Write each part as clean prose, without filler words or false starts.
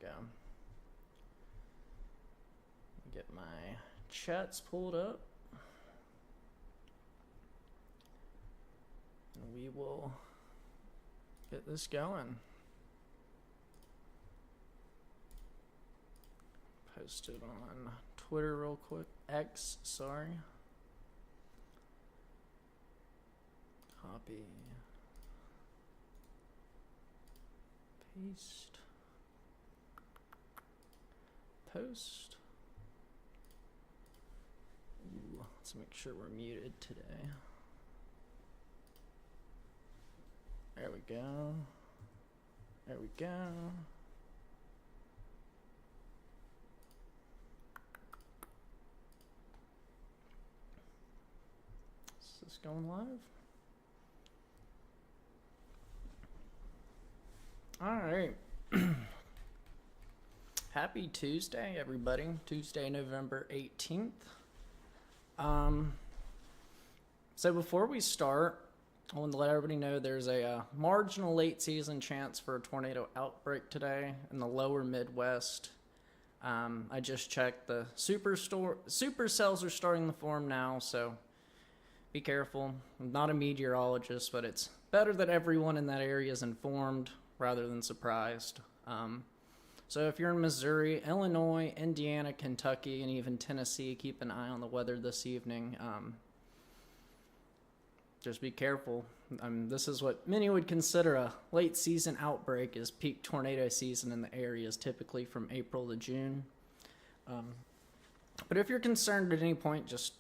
go. Get my chats pulled up. And we will get this going. Post it on Twitter real quick. X, sorry. Copy. Paste. Post. Ooh, let's make sure we're muted today. There we go. There we go. Is this going live? All right. Happy Tuesday, everybody. Tuesday, November 18th. So before we start, I want to let everybody know there's a marginal late season chance for a tornado outbreak today in the lower Midwest. I just checked. The supercells are starting to form now, so be careful. I'm not a meteorologist, but it's better that everyone in that area is informed rather than surprised. So if you're in Missouri, Illinois, Indiana, Kentucky, and even Tennessee, keep an eye on the weather this evening. Just be careful. This is what many would consider a late season outbreak, is peak tornado season in the areas, typically from April to June. But if you're concerned at any point, just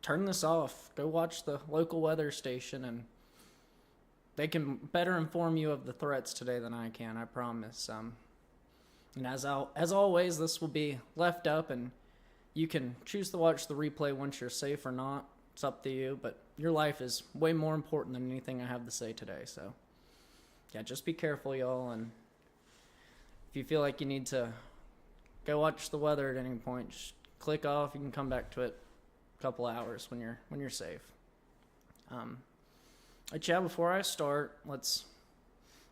turn this off. Go watch the local weather station, and they can better inform you of the threats today than I can, I promise. And as always, this will be left up, and you can choose to watch the replay once you're safe or not. It's up to you, but your life is way more important than anything I have to say today. So, yeah, just be careful, y'all. And if you feel like you need to go watch the weather at any point, just click off. You can come back to it a couple hours when you're safe. Yeah, before I start, let's,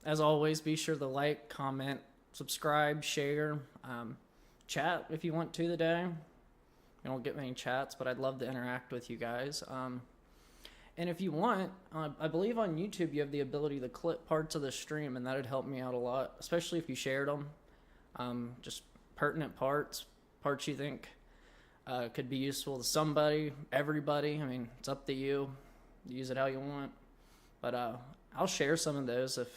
as always, be sure to like, comment, subscribe, share, chat if you want to today. I don't get many chats, but I'd love to interact with you guys. And if you want, I believe on YouTube you have the ability to clip parts of the stream, and that would help me out a lot, especially if you shared them. Just pertinent parts you think could be useful to somebody, everybody. I mean, it's up to you. Use it how you want. But I'll share some of those if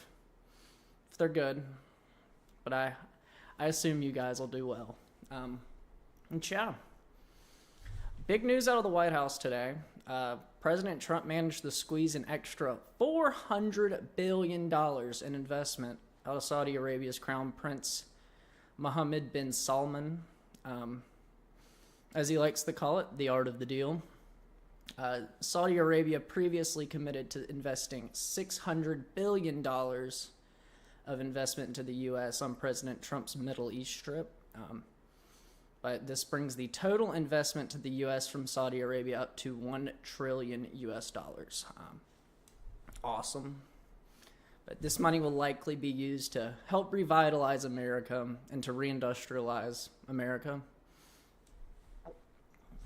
they're good. But I assume you guys will do well. And yeah. Big news out of the White House today. President Trump managed to squeeze an extra $400 billion in investment out of Saudi Arabia's Crown Prince Mohammed bin Salman. As he likes to call it, the art of the deal. Saudi Arabia previously committed to investing $600 billion of investment into the U.S. on President Trump's Middle East trip. But this brings the total investment to the U.S. from Saudi Arabia up to $1 trillion. Awesome. But this money will likely be used to help revitalize America and to reindustrialize America.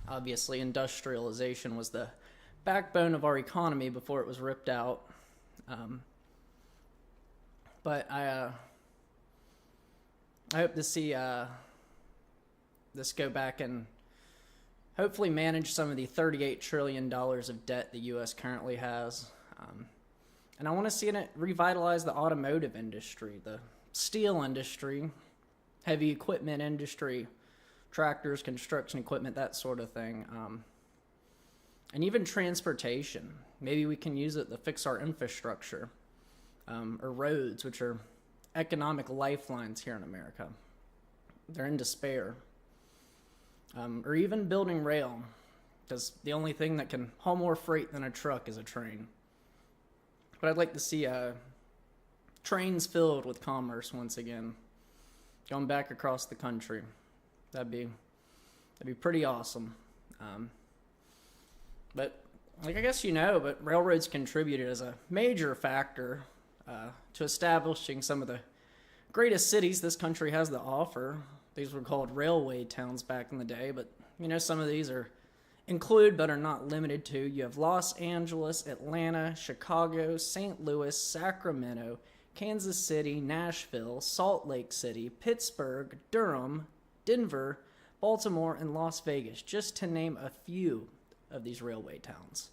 Obviously, industrialization was the backbone of our economy before it was ripped out. But I hope to see this go back and hopefully manage some of the $38 trillion of debt the U.S. currently has. And I want to see it revitalize the automotive industry, the steel industry, heavy equipment industry, tractors, construction equipment, that sort of thing. And even transportation. Maybe we can use it to fix our infrastructure, or roads, which are economic lifelines here in America. They're in despair. Or even building rail, because the only thing that can haul more freight than a truck is a train. But I'd like to see trains filled with commerce once again, going back across the country. That'd be pretty awesome. But like I guess you know, but railroads contributed as a major factor to establishing some of the greatest cities this country has to offer. These were called railway towns back in the day, but some of these include but are not limited to. You have Los Angeles, Atlanta, Chicago, St. Louis, Sacramento, Kansas City, Nashville, Salt Lake City, Pittsburgh, Durham, Denver, Baltimore, and Las Vegas, just to name a few of these railway towns.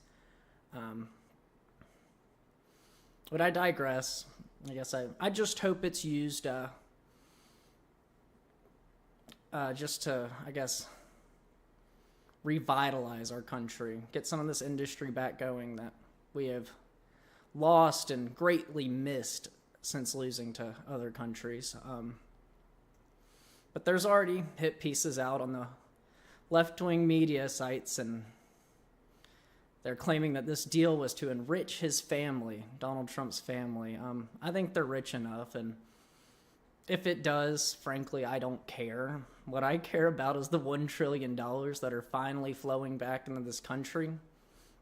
But I digress. I guess I just hope it's used just to, revitalize our country, get some of this industry back going that we have lost and greatly missed since losing to other countries. But there's already hit pieces out on the left-wing media sites, and they're claiming that this deal was to enrich his family, Donald Trump's family. I think they're rich enough, and if it does, frankly, I don't care. What I care about is the $1 trillion that are finally flowing back into this country.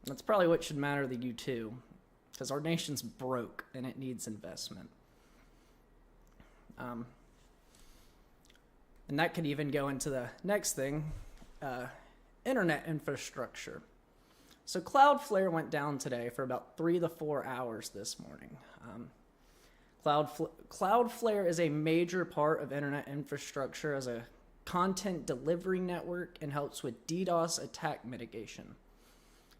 That's probably what should matter to you too, because our nation's broke and it needs investment. And that could even go into the next thing, internet infrastructure. So Cloudflare went down today for about 3 to 4 hours this morning. Cloudflare is a major part of internet infrastructure as a content delivery network and helps with DDoS attack mitigation.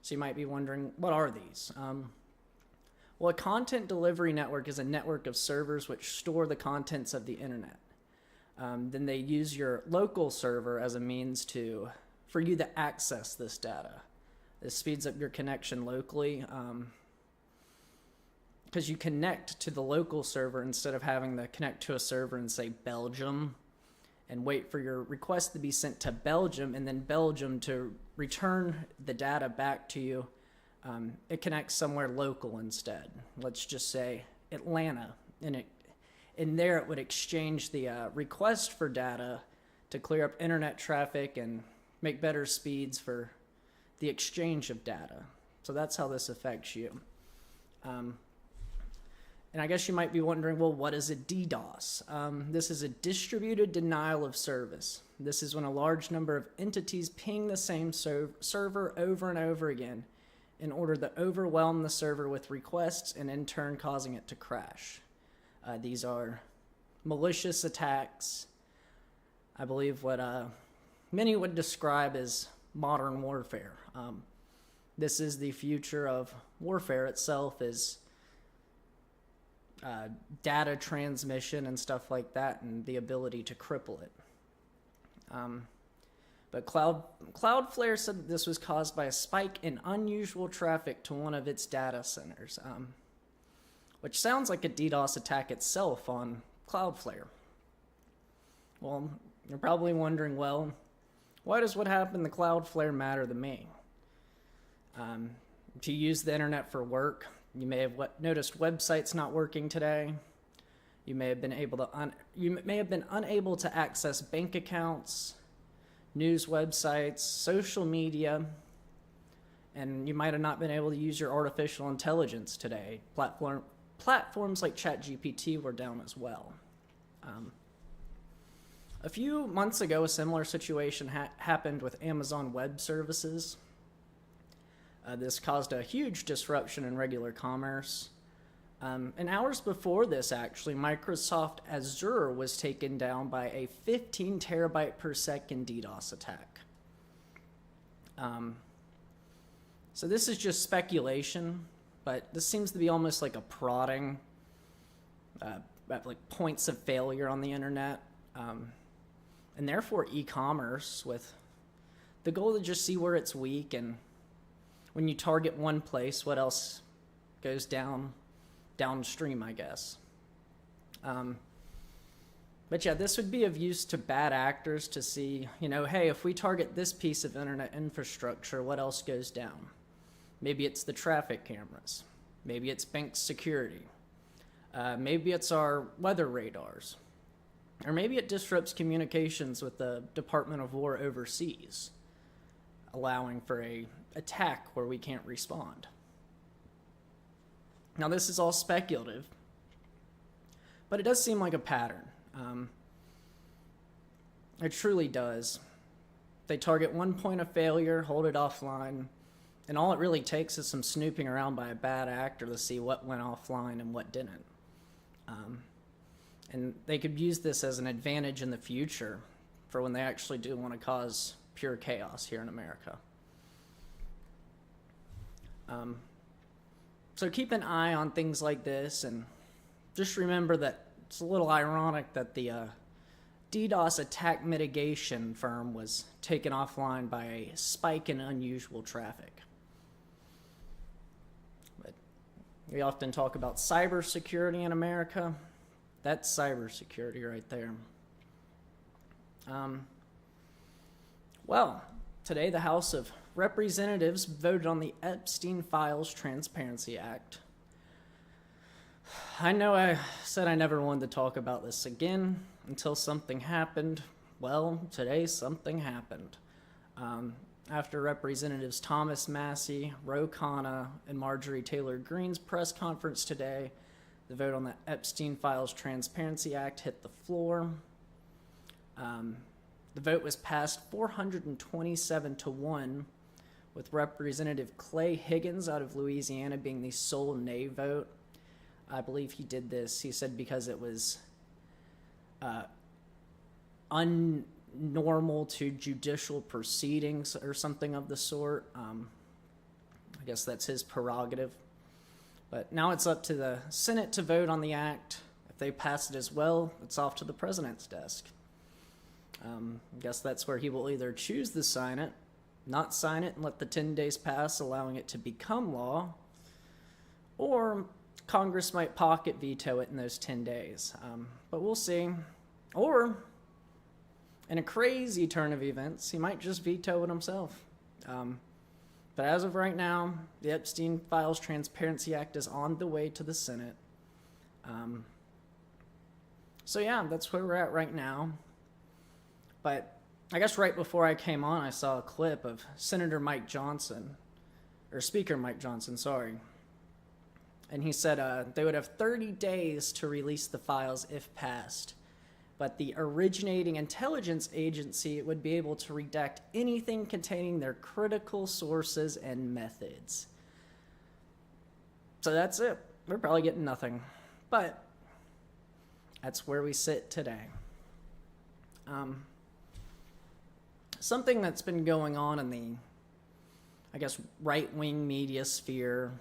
So you might be wondering, what are these? Well, a content delivery network is a network of servers which store the contents of the internet. Then they use your local server as a means for you to access this data. This speeds up your connection locally because you connect to the local server instead of having to connect to a server in, say, Belgium and wait for your request to be sent to Belgium and then Belgium to return the data back to you. It connects somewhere local instead. Let's just say Atlanta, and in there it would exchange the request for data to clear up internet traffic and make better speeds for the exchange of data. So that's how this affects you. And I guess you might be wondering, well, what is a DDoS? This is a distributed denial of service. This is when a large number of entities ping the same server over and over again in order to overwhelm the server with requests and in turn causing it to crash. These are malicious attacks. I believe what many would describe as modern warfare. This is the future of warfare itself, is data transmission and stuff like that, and the ability to cripple it. But Cloudflare said that this was caused by a spike in unusual traffic to one of its data centers, which sounds like a DDoS attack itself on Cloudflare. Well, you're probably wondering, well, why does what happened to Cloudflare matter to me? To use the internet for work, you may have noticed websites not working today. You may have been unable to access bank accounts, news websites, social media, and you might have not been able to use your artificial intelligence today. Platforms like ChatGPT were down as well. A few months ago, a similar situation happened with Amazon Web Services. This caused a huge disruption in regular commerce. And hours before this, actually, Microsoft Azure was taken down by a 15 terabyte per second DDoS attack. So this is just speculation, but this seems to be almost like a prodding, like points of failure on the internet. And therefore e-commerce, with the goal to just see where it's weak, and when you target one place, what else goes downstream, I guess. But yeah, this would be of use to bad actors to see, hey, if we target this piece of internet infrastructure, what else goes down? Maybe it's the traffic cameras. Maybe it's bank security. Maybe it's our weather radars. Or maybe it disrupts communications with the Department of War overseas, allowing for an attack where we can't respond. Now, this is all speculative, but it does seem like a pattern. It truly does. They target one point of failure, hold it offline, and all it really takes is some snooping around by a bad actor to see what went offline and what didn't. And they could use this as an advantage in the future for when they actually do want to cause pure chaos here in America. So keep an eye on things like this, and just remember that it's a little ironic that the DDoS attack mitigation firm was taken offline by a spike in unusual traffic. But we often talk about cybersecurity in America. That's cybersecurity right there. Well, today the House of Representatives voted on the Epstein Files Transparency Act. I know I said I never wanted to talk about this again until something happened. Well, today something happened. After Representatives Thomas Massey, Ro Khanna, and Marjorie Taylor Greene's press conference today, the vote on the Epstein Files Transparency Act hit the floor. The vote was passed 427-1, with Representative Clay Higgins out of Louisiana being the sole nay vote. I believe he did this, he said, because it was unnormal to judicial proceedings or something of the sort. I guess that's his prerogative. But now it's up to the Senate to vote on the act. If they pass it as well, it's off to the president's desk. I guess that's where he will either choose to sign it, not sign it and let the 10 days pass, allowing it to become law, or Congress might pocket veto it in those 10 days. But we'll see. Or, in a crazy turn of events, he might just veto it himself. But as of right now, the Epstein Files Transparency Act is on the way to the Senate. So yeah, that's where we're at right now. But I guess right before I came on, I saw a clip of Speaker Mike Johnson, sorry. And he said they would have 30 days to release the files if passed. But the originating intelligence agency would be able to redact anything containing their critical sources and methods. So that's it. We're probably getting nothing. But that's where we sit today. Something that's been going on in the, I guess, right-wing media sphere,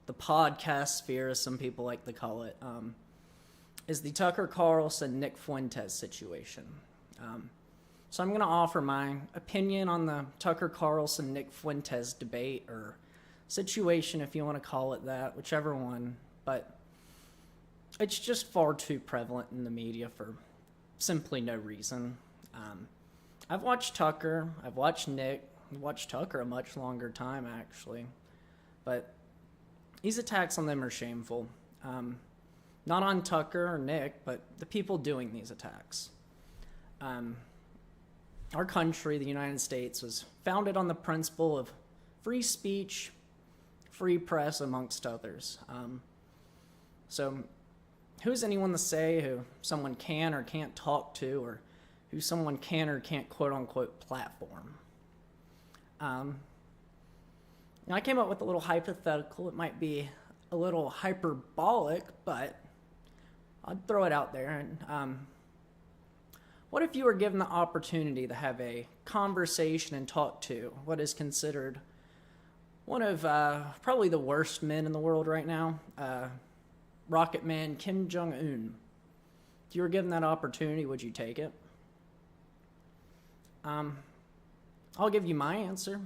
the podcast sphere, as some people like to call it, is the Tucker Carlson-Nick Fuentes situation. So I'm going to offer my opinion on the Tucker Carlson-Nick Fuentes debate, or situation, if you want to call it that, whichever one. But it's just far too prevalent in the media for simply no reason. I've watched Tucker, I've watched Nick, I've watched Tucker a much longer time, actually. But these attacks on them are shameful. Not on Tucker or Nick, but the people doing these attacks. Our country, the United States, was founded on the principle of free speech, free press, amongst others. So who is anyone to say who someone can or can't talk to, or who someone can or can't quote-unquote platform? Now I came up with a little hypothetical. It might be a little hyperbolic, but I'd throw it out there. And what if you were given the opportunity to have a conversation and talk to what is considered one of probably the worst men in the world right now, Rocket Man Kim Jong-un? If you were given that opportunity, would you take it? I'll give you my answer.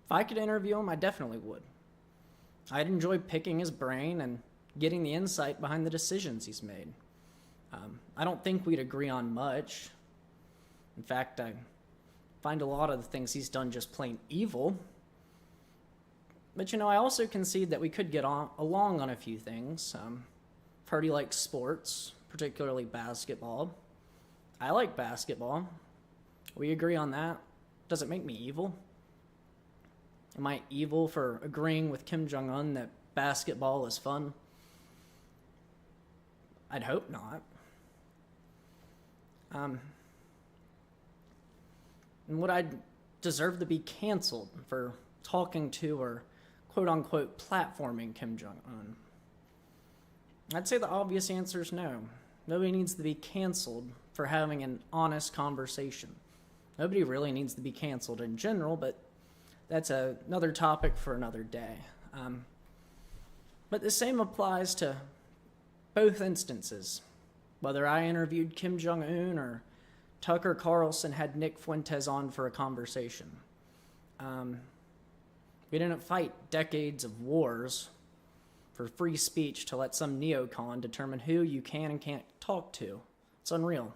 If I could interview him, I definitely would. I'd enjoy picking his brain and getting the insight behind the decisions he's made. I don't think we'd agree on much. In fact, I find a lot of the things he's done just plain evil. But, I also concede that we could get along on a few things. I've heard he likes sports, particularly basketball. I like basketball. We agree on that. Does it make me evil? Am I evil for agreeing with Kim Jong-un that basketball is fun? I'd hope not. And would I deserve to be canceled for talking to or quote-unquote platforming Kim Jong-un? I'd say the obvious answer is no. Nobody needs to be canceled for having an honest conversation. Nobody really needs to be canceled in general, but that's another topic for another day. But the same applies to both instances. Whether I interviewed Kim Jong-un or Tucker Carlson had Nick Fuentes on for a conversation. We didn't fight decades of wars for free speech to let some neocon determine who you can and can't talk to. It's unreal.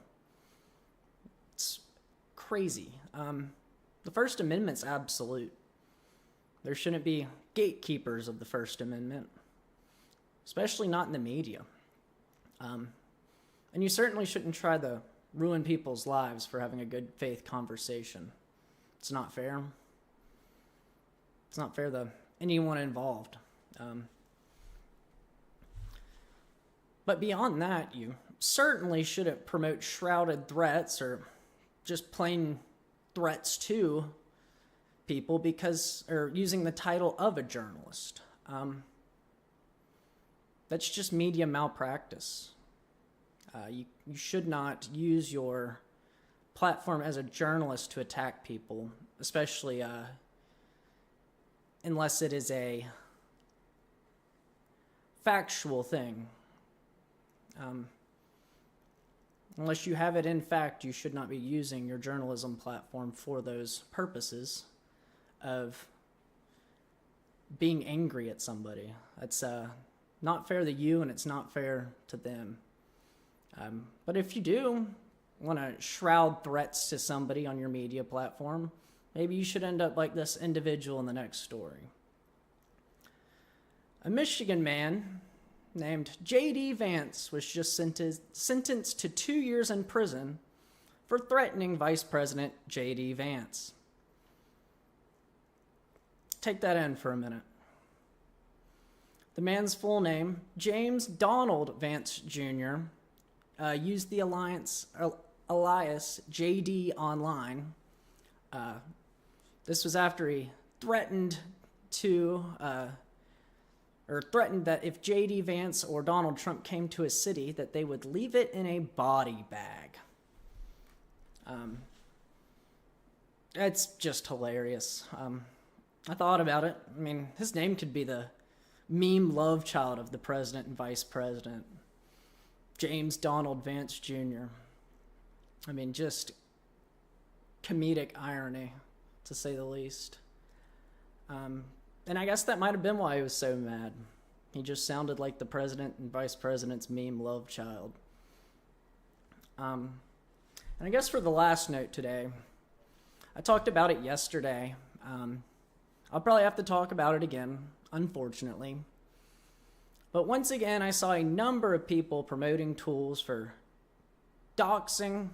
It's crazy. The First Amendment's absolute. There shouldn't be gatekeepers of the First Amendment, especially not in the media. And you certainly shouldn't try to ruin people's lives for having a good faith conversation. It's not fair. It's not fair to anyone involved. But beyond that, you certainly shouldn't promote shrouded threats or just plain threats to people or using the title of a journalist. That's just media malpractice. You should not use your platform as a journalist to attack people, especially unless it is a factual thing. Unless you have it in fact, you should not be using your journalism platform for those purposes of being angry at somebody. That's not fair to you, and it's not fair to them. But if you do want to shroud threats to somebody on your media platform, maybe you should end up like this individual in the next story. A Michigan man named JD Vance was just sentenced to 2 years in prison for threatening Vice President JD Vance. Take that in for a minute. The man's full name, James Donald Vance Jr., used the alias JD online. This was after he threatened that if JD Vance or Donald Trump came to his city, that they would leave it in a body bag. It's just hilarious. I thought about it. I mean, his name could be the meme love child of the president and vice president. James Donald Vance Jr. I mean, just comedic irony, to say the least. And I guess that might have been why he was so mad. He just sounded like the president and vice president's meme love child. And I guess for the last note today, I talked about it yesterday. I'll probably have to talk about it again, unfortunately. But once again, I saw a number of people promoting tools for doxing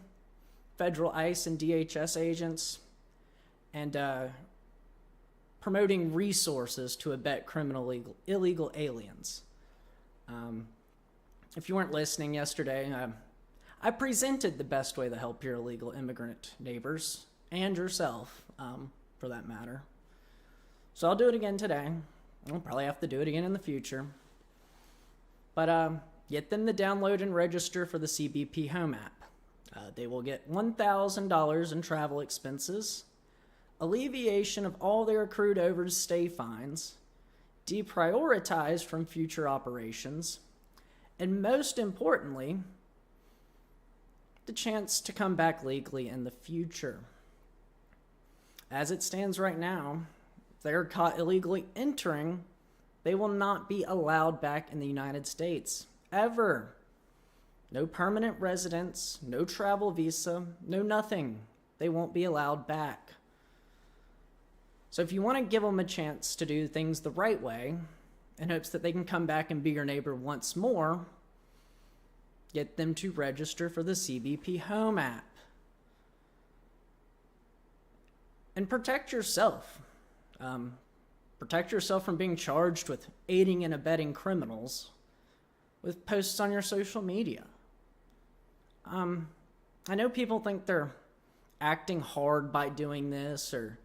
federal ICE and DHS agents and promoting resources to abet illegal aliens. If you weren't listening yesterday, I presented the best way to help your illegal immigrant neighbors and yourself, for that matter. So I'll do it again today. I'll probably have to do it again in the future. But get them to download and register for the CBP Home app. They will get $1,000 in travel expenses, alleviation of all their accrued overstay fines, deprioritized from future operations, and most importantly, the chance to come back legally in the future. As it stands right now, if they're caught illegally entering, they will not be allowed back in the United States, ever. No permanent residence, no travel visa, no nothing. They won't be allowed back. So if you want to give them a chance to do things the right way, in hopes that they can come back and be your neighbor once more, get them to register for the CBP Home app. And protect yourself. Protect yourself from being charged with aiding and abetting criminals with posts on your social media. I know people think they're acting hard by doing this, or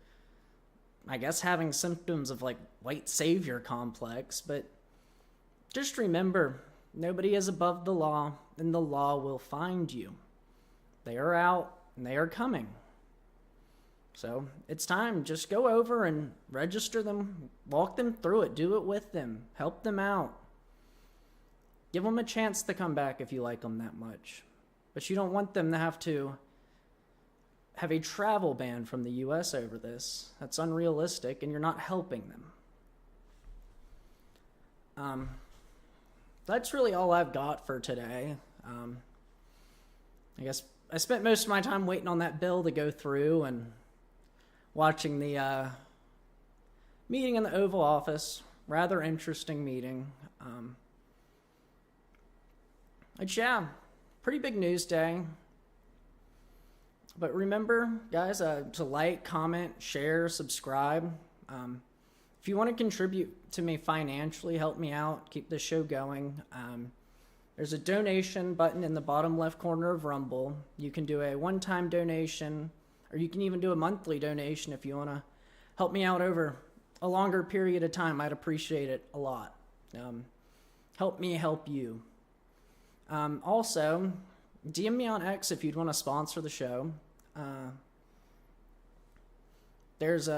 I guess having symptoms of like white savior complex, but just remember, nobody is above the law, and the law will find you. They are out, and they are coming. So it's time. Just go over and register them, walk them through it, do it with them, help them out. Give them a chance to come back if you like them that much. But you don't want them to have a travel ban from the U.S. over this. That's unrealistic, and you're not helping them. That's really all I've got for today. I guess I spent most of my time waiting on that bill to go through and watching the meeting in the Oval Office. Rather interesting meeting. But yeah, pretty big news day. But remember, guys, to like, comment, share, subscribe. If you want to contribute to me financially, help me out, keep the show going. There's a donation button in the bottom left corner of Rumble. You can do a one-time donation, or you can even do a monthly donation if you want to help me out over a longer period of time. I'd appreciate it a lot. Help me help you. Also, DM me on X if you'd want to sponsor the show. There's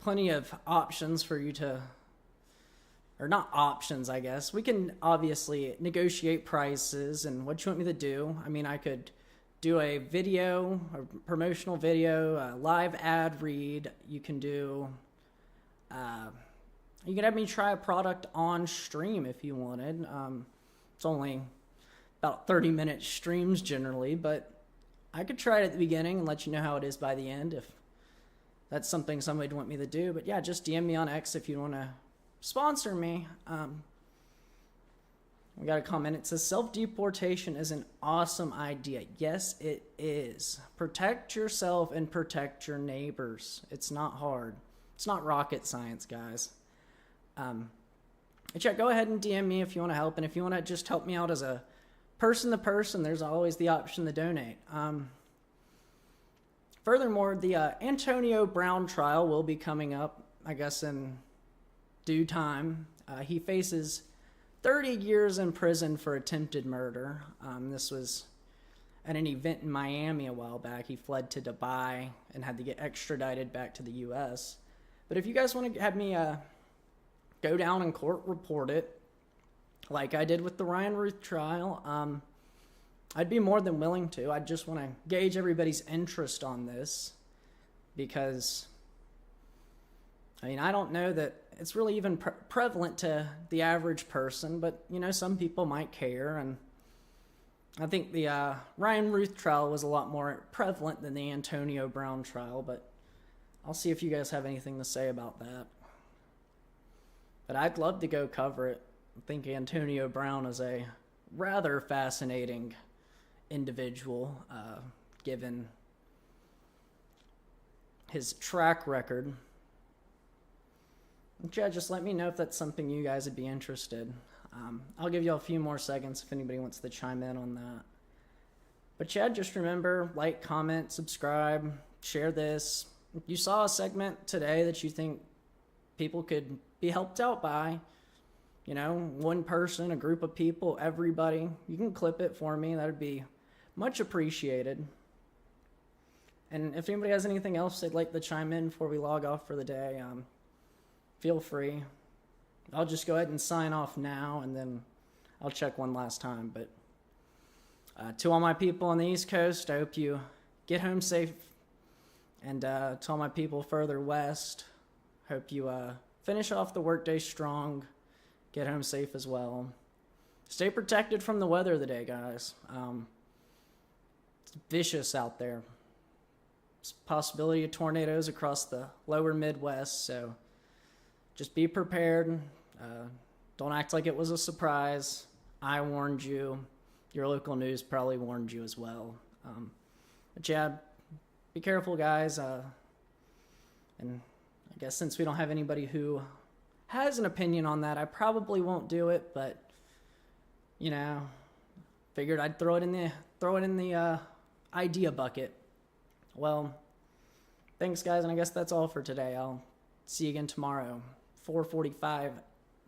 plenty of options for you to, or not options, I guess. We can obviously negotiate prices and what you want me to do. I mean, I could do a video, a promotional video, a live ad read. You can do, you can have me try a product on stream if you wanted. It's only about 30-minute streams generally, but I could try it at the beginning and let you know how it is by the end if that's something somebody would want me to do. But yeah, just DM me on X if you want to sponsor me. We got a comment. It says, self-deportation is an awesome idea. Yes, it is. Protect yourself and protect your neighbors. It's not hard. It's not rocket science, guys. But yeah, go ahead and DM me if you want to help. And if you want to just help me out as a person-to-person, there's always the option to donate. Furthermore, the Antonio Brown trial will be coming up, I guess, in due time. He faces 30 years in prison for attempted murder. This was at an event in Miami a while back. He fled to Dubai and had to get extradited back to the U.S. But if you guys want to have me go down in court, report it, like I did with the Ryan Ruth trial, I'd be more than willing to. I just want to gauge everybody's interest on this because, I mean, I don't know that it's really even prevalent to the average person, but, you know, some people might care, and I think the Ryan Ruth trial was a lot more prevalent than the Antonio Brown trial, but I'll see if you guys have anything to say about that. But I'd love to go cover it. I think Antonio Brown is a rather fascinating individual, given his track record. Yeah, just let me know if that's something you guys would be interested. I'll give you a few more seconds if anybody wants to chime in on that. But yeah, just remember, like, comment, subscribe, share this. If you saw a segment today that you think people could be helped out by, you know, one person, a group of people, everybody, you can clip it for me. That would be much appreciated. And if anybody has anything else they'd like to chime in before we log off for the day, feel free. I'll just go ahead and sign off now, and then I'll check one last time. But to all my people on the East Coast, I hope you get home safe. And to all my people further west, hope you finish off the workday strong, get home safe as well. Stay protected from the weather today, guys. It's vicious out there. There's a possibility of tornadoes across the lower Midwest, so just be prepared. Don't act like it was a surprise. I warned you. Your local news probably warned you as well. But yeah, be careful, guys. And I guess since we don't have anybody who has an opinion on that, I probably won't do it. But, figured I'd throw it in the idea bucket. Well, thanks guys, and I guess that's all for today. I'll see you again tomorrow, 4:45,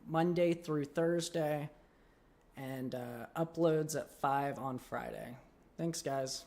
Monday through Thursday, and uploads at 5 on Friday. Thanks guys.